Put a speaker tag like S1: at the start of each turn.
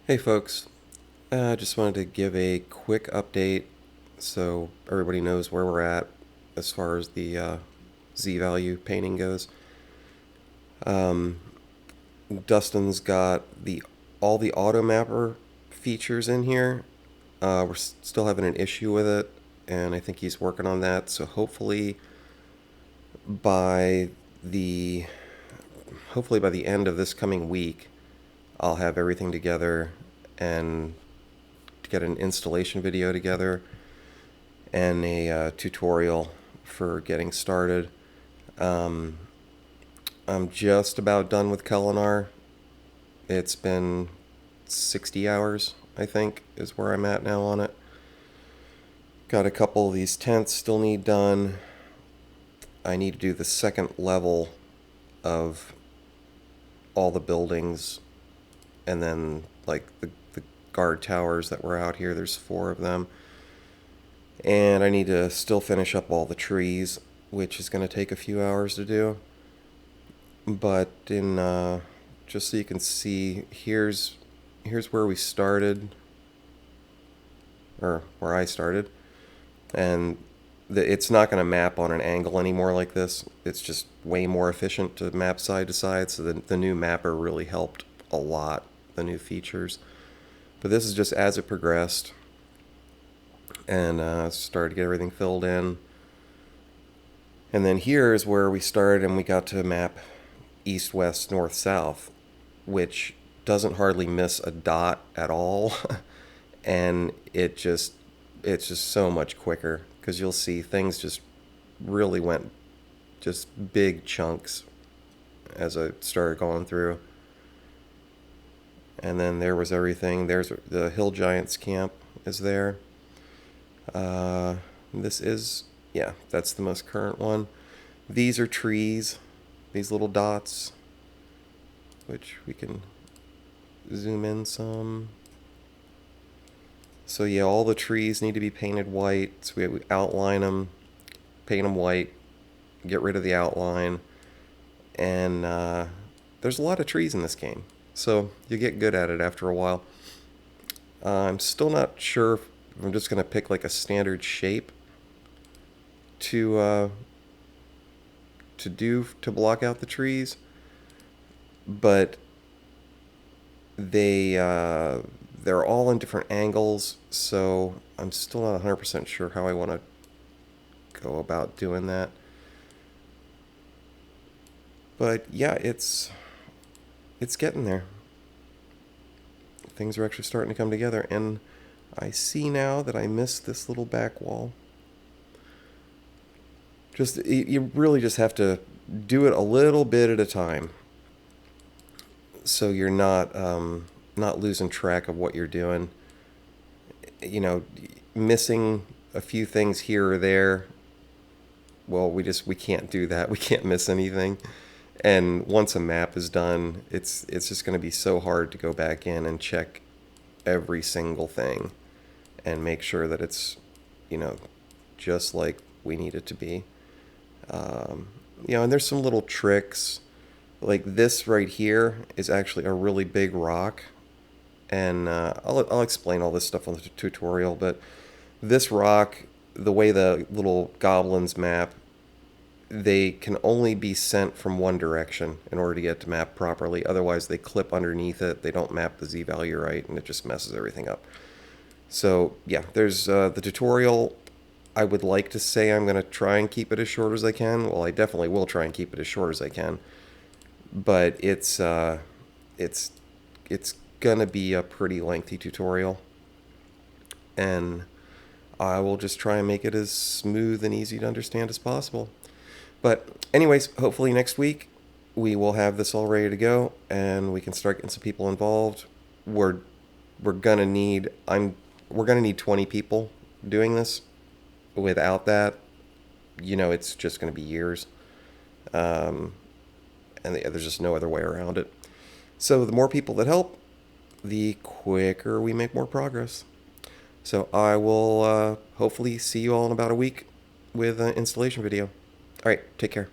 S1: Hey folks, I just wanted to give a quick update so everybody knows where we're at as far as the Z-value painting goes. Um, Dustin's got the all the auto mapper features in here. We're still having an issue with it, and I think he's working on that. So by the hopefully by the end of this coming week, I'll have everything together and to get an installation video together and a tutorial for getting started. Um, I'm just about done with Kelinar. It's been 60 hours, I think, is where I'm at now on it. Got a couple of these tents still need done. I need to do the second level of all the buildings, and then like the guard towers that were out here. There's four of them. And I need to still finish up all the trees, which is going to take a few hours to do. But in just so you can see, here's where we started, or where I started, and it's not going to map on an angle anymore like this. It's just way more efficient to map side to side. So the new mapper really helped a lot. The new features, but this is just as it progressed, and started to get everything filled in. And then here is where we started, and we got to map east, west, north, south, which doesn't hardly miss a dot at all. And it's just so much quicker because you'll see things just really went just big chunks as I started going through. And then there was everything. There's the Hill Giants camp is there. This is, yeah, that's the most current one. These are trees, these little dots, which we can zoom in some. So yeah, all the trees need to be painted white. So we outline them, paint them white, get rid of the outline. And there's a lot of trees in this game, so you get good at it after a while. I'm still not sure if I'm just going to pick like a standard shape to to block out the trees, but they're all in different angles, so I'm still not 100% sure how I want to go about doing that. But yeah, it's getting there. Things are actually starting to come together, and I see now that I missed this little back wall. Just you really just have to do it a little bit at a time, so you're not losing track of what you're doing. You know, missing a few things here or there. Well, we can't do that. We can't miss anything. And once a map is done, it's just going to be so hard to go back in and check every single thing and make sure that it's, you know, just like we need it to be. Um, and there's some little tricks. Like this right here is actually a really big rock, and I'll explain all this stuff on the tutorial. But this rock, the way the little goblins map, they can only be sent from one direction in order to get to map properly. Otherwise, they clip underneath it. They don't map the Z value right, and it just messes everything up. So yeah, there's the tutorial. I would like to say I'm going to try and keep it as short as I can. Well, I definitely will try and keep it as short as I can. But it's gonna be a pretty lengthy tutorial, and I will just try and make it as smooth and easy to understand as possible. But anyways, hopefully next week we will have this all ready to go, and we can start getting some people involved. We're we're gonna need we're gonna need 20 people doing this. Without that, it's just gonna be years. Um, and there's just no other way around it. So the more people that help, the quicker we make more progress. So I will hopefully see you all in about a week with an installation video. All right, take care.